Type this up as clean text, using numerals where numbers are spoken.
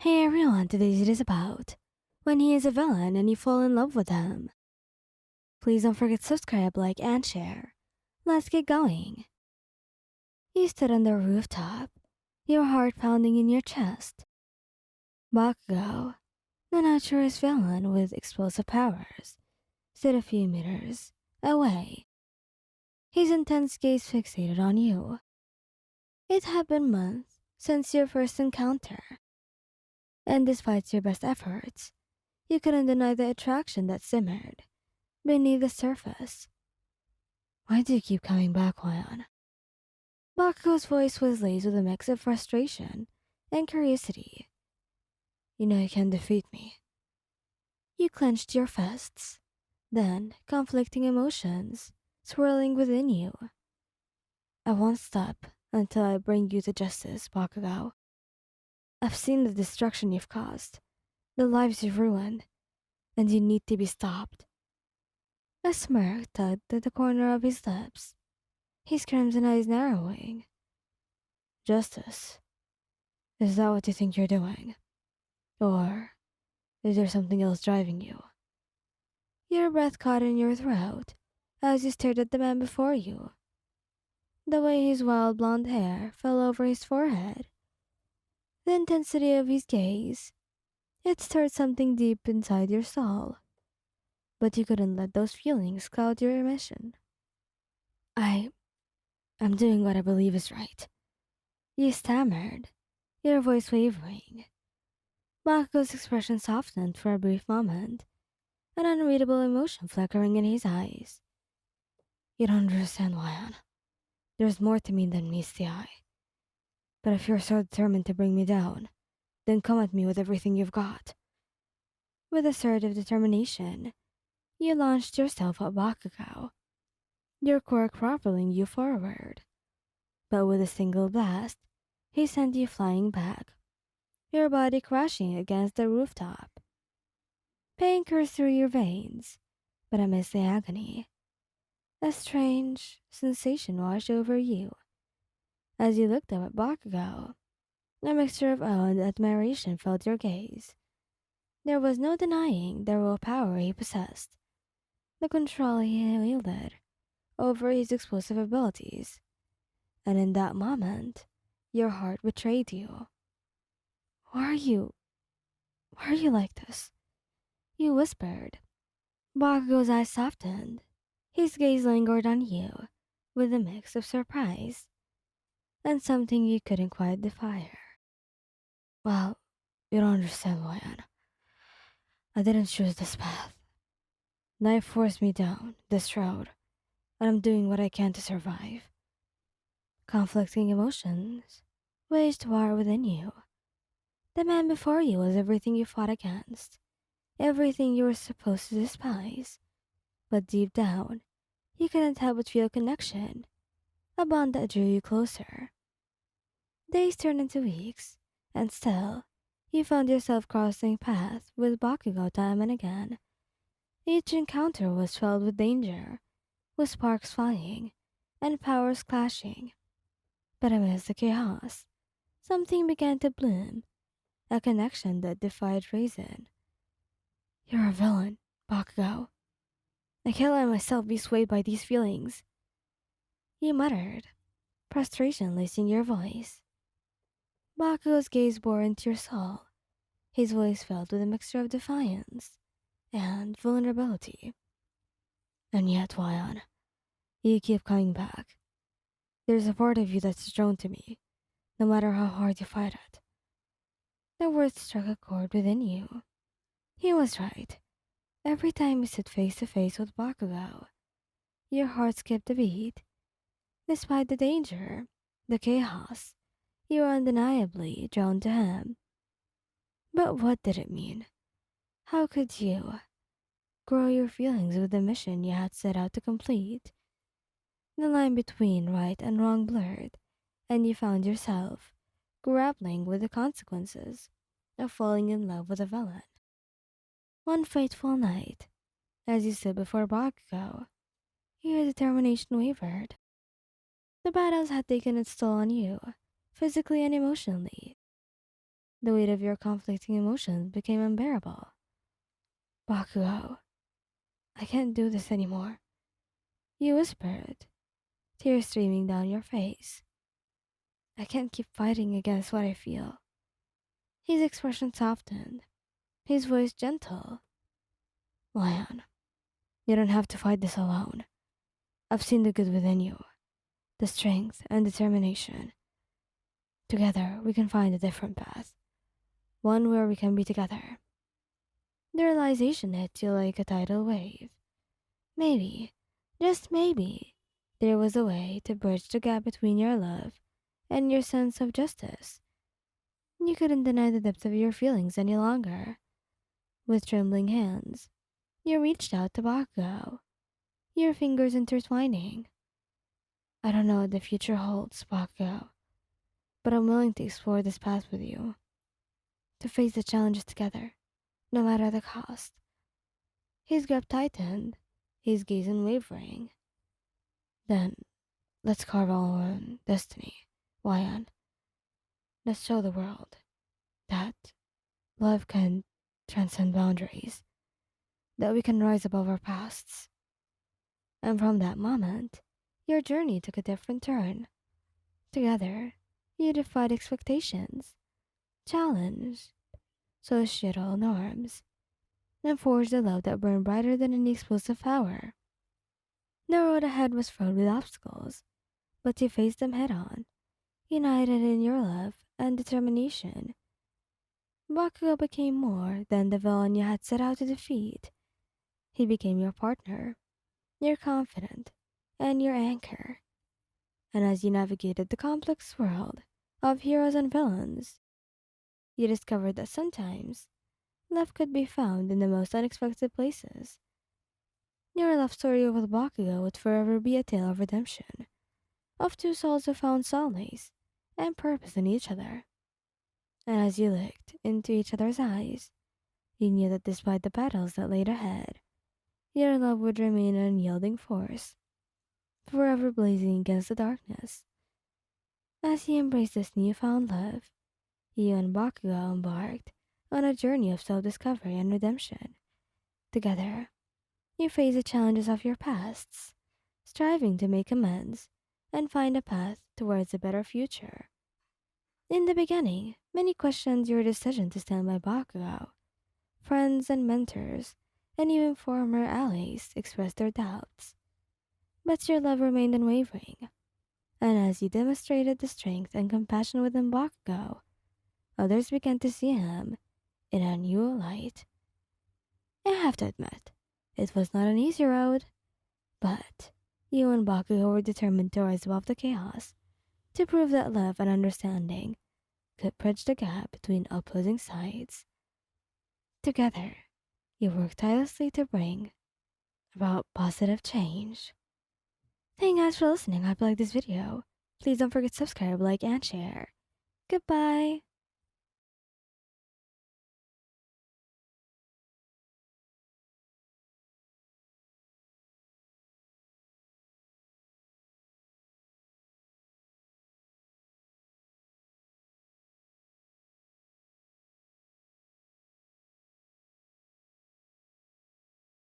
Hey everyone, today's it is about when he is a villain and you fall in love with him. Please don't forget to subscribe, like, and share. Let's get going. You stood on the rooftop, your heart pounding in your chest. Bakugo, the naturalist villain with explosive powers, stood a few meters away, his intense gaze fixated on you. It had been months since your first encounter, and despite your best efforts, you couldn't deny the attraction that simmered beneath the surface. Why do you keep coming back, Hwan? Bakugo's voice was laced with a mix of frustration and curiosity. You know you can defeat me. You clenched your fists, then conflicting emotions swirling within you. I won't stop until I bring you to justice, Bakugo. I've seen the destruction you've caused, the lives you've ruined, and you need to be stopped. A smirk tugged at the corner of his lips, his crimson eyes narrowing. Justice? Is that what you think you're doing? Or is there something else driving you? Your breath caught in your throat as you stared at the man before you. The way his wild blonde hair fell over his forehead, the intensity of his gaze, it stirred something deep inside your soul. But you couldn't let those feelings cloud your mission. I am doing what I believe is right. You stammered, your voice wavering. Bakugo's expression softened for a brief moment, an unreadable emotion flickering in his eyes. You don't understand, Lion. There's more to me than meets the eye. But if you're so determined to bring me down, then come at me with everything you've got. With a surge of determination, you launched yourself at Bakugo, your quirk propelling you forward. But with a single blast, he sent you flying back, your body crashing against the rooftop. Pain coursed through your veins, but amidst the agony, a strange sensation washed over you as you looked up at Bakugo. A mixture of awe and admiration filled your gaze. There was no denying the raw power he possessed, the control he wielded over his explosive abilities, and in that moment, your heart betrayed you. Why are you? Why are you like this? You whispered. Bakugo's eyes softened. His gaze lingered on you with a mix of surprise and something you couldn't quite define. Well, you don't understand, Lion. I didn't choose this path. Life forced me down this road, and I'm doing what I can to survive. Conflicting emotions waged war within you. The man before you was everything you fought against, everything you were supposed to despise. But deep down, you couldn't help but feel connection, a bond that drew you closer. Days turned into weeks, and still, you found yourself crossing paths with Bakugo time and again. Each encounter was filled with danger, with sparks flying, and powers clashing. But amidst the chaos, something began to bloom, a connection that defied reason. You're a villain, Bakugo. I can't let myself be swayed by these feelings. You muttered, frustration lacing your voice. Bakugo's gaze bore into your soul, his voice filled with a mixture of defiance and vulnerability. And yet, Wyan, you keep coming back. There's a part of you that's drawn to me, no matter how hard you fight it. The words struck a chord within you. He was right. Every time you stood face to face with Bakugo, your heart skipped a beat. Despite the danger, the chaos, you were undeniably drawn to him. But what did it mean? How could you grow your feelings with the mission you had set out to complete? The line between right and wrong blurred, and you found yourself grappling with the consequences of falling in love with a villain. One fateful night, as you stood before Bakugo, your determination wavered. The battles had taken its toll on you, physically and emotionally. The weight of your conflicting emotions became unbearable. Bakugou, I can't do this anymore, you whispered, tears streaming down your face. I can't keep fighting against what I feel. His expression softened, his voice gentle. Lion, you don't have to fight this alone. I've seen the good within you, the strength and determination. Together, we can find a different path, one where we can be together. The realization hit you like a tidal wave. Maybe, just maybe, there was a way to bridge the gap between your love and your sense of justice. You couldn't deny the depth of your feelings any longer. With trembling hands, you reached out to Bakugou, your fingers intertwining. I don't know what the future holds, Bakugou, but I'm willing to explore this path with you, to face the challenges together, no matter the cost. His grip tightened, his gaze unwavering. Then, let's carve our own destiny, Wayan. Let's show the world that love can transcend boundaries, that we can rise above our pasts. And from that moment, your journey took a different turn. Together, you defied expectations, challenged societal norms, and forged a love that burned brighter than any explosive flower. The road ahead was fraught with obstacles, but you faced them head on, united in your love and determination. Bakugo became more than the villain you had set out to defeat. He became your partner, your confidant, and your anchor. And as you navigated the complex world of heroes and villains, you discovered that sometimes love could be found in the most unexpected places. Your love story with Bakugo would forever be a tale of redemption, of two souls who found solace and purpose in each other. And as you looked into each other's eyes, you knew that despite the battles that laid ahead, your love would remain an unyielding force, forever blazing against the darkness. As you embraced this newfound love, you and Bakugo embarked on a journey of self-discovery and redemption. Together, you face the challenges of your pasts, striving to make amends and find a path towards a better future. In the beginning, many questioned your decision to stand by Bakugo. Friends and mentors, and even former allies expressed their doubts. But your love remained unwavering, and as you demonstrated the strength and compassion within Bakugo, others began to see him in a new light. I have to admit, it was not an easy road, but you and Bakugo were determined to rise above the chaos, to prove that love and understanding could bridge the gap between opposing sides. Together, you worked tirelessly to bring about positive change. Thank you guys for listening. I hope you like this video. Please don't forget to subscribe, like, and share. Goodbye.